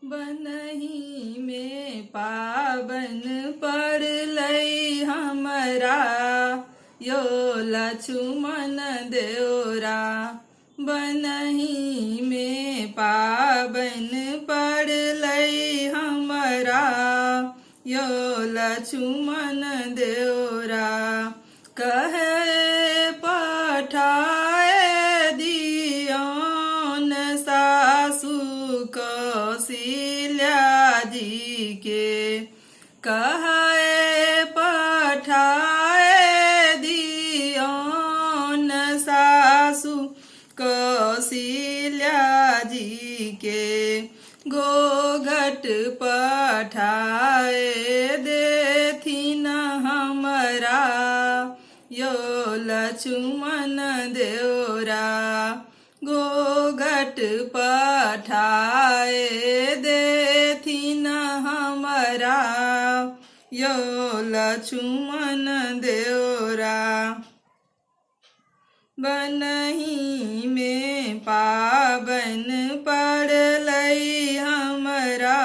बनहि में पाबन पड़लै हमरा, यो लक्ष्मण देवरा। बनहि में पाबन पड़लै हमरा, यो लक्ष्मण देवरा। कहे पठाए दियौन सासु कौशल्या जी के, कहे पठाए दियौन सासु कौशल्या जी के। गोघट पठाए देथिन हमरा, यो लक्ष्मण देवरा। गोघट पठाए देथिन हमरा, यो लक्ष्मण देवरा। बनहि में पाबन पड़लै हमरा,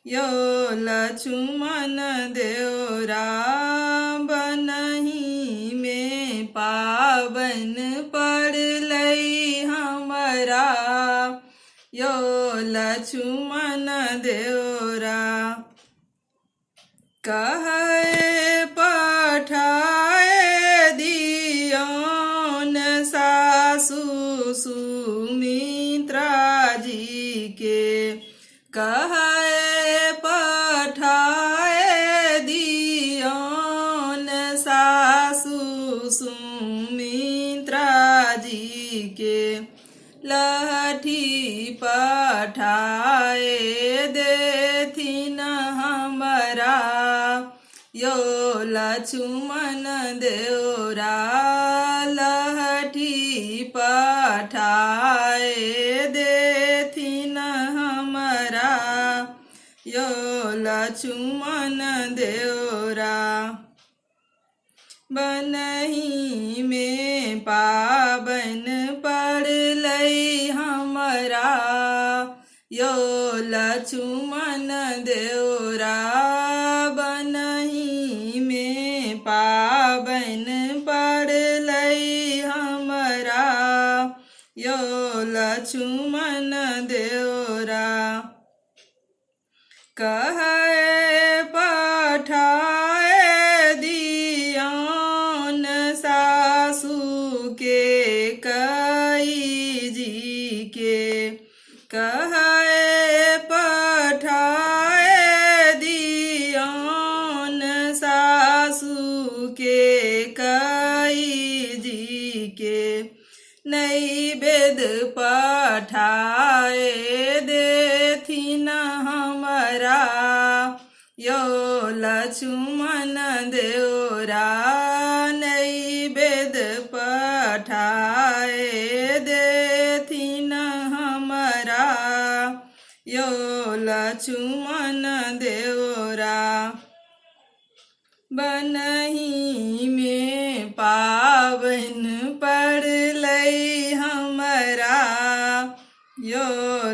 यो लक्ष्मण देवरा। बनहि में पाबन पड़लै हमरा, यो लक्ष्मण देवरा। कहे पठाए दियौन सासु सुमित्रा जी के, कहे पठाए दियौन सासु सुमित्रा जी के। लहठी पठाए देथिन हमरा, यो लक्ष्मण देवरा। लहठी पठाए देथिन हमरा, यो लक्ष्मण देवरा। बनहि में पाबन पड़लै हमरा, यो लक्ष्मण देवरा। बनहि में पाबन पड़लै हमरा, यो लक्ष्मण देवरा। कहे पठाए दियौन सासु के कई जी के, कहे पठाए दियौन सासु के कई जी के। नैवेद्य पठाए देथिन हमरा, यो लक्ष्मण देवरा। नैवेद्य पठाए देथिन हमरा, यो लक्ष्मण देवरा। बनहि में पाबन पड़लै हमरा, यो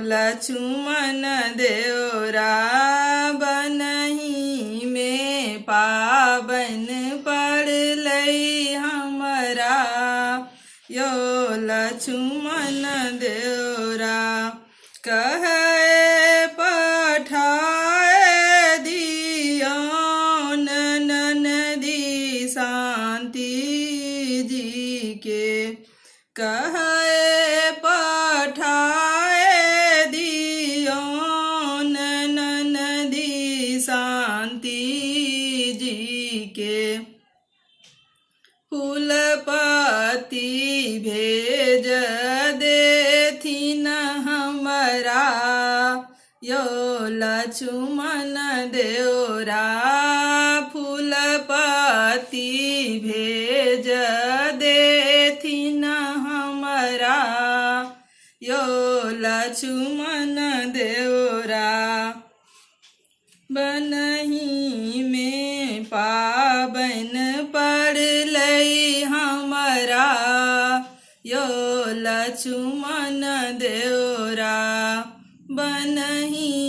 लक्ष्मण देवरा। बनहि में पाबन पड़लै हमरा, यो लक्ष्मण देवरा। कहे पठाए दियौन ननदी शांति जी के, कहे पठाए दियौन ननदी शांति जी के। फूलपति भेज देथिन हमरा, यो लक्ष्मण देवरा। फूलपति भेज देथिन हमरा, यो लक्ष्मण देवरा। बनहि में पाबन पड़लै हमरा, यो लक्ष्मण देवरा। बनहि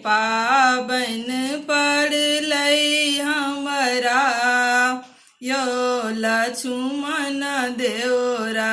पाबन पड़लै हमरा यो लक्ष्मण देवरा।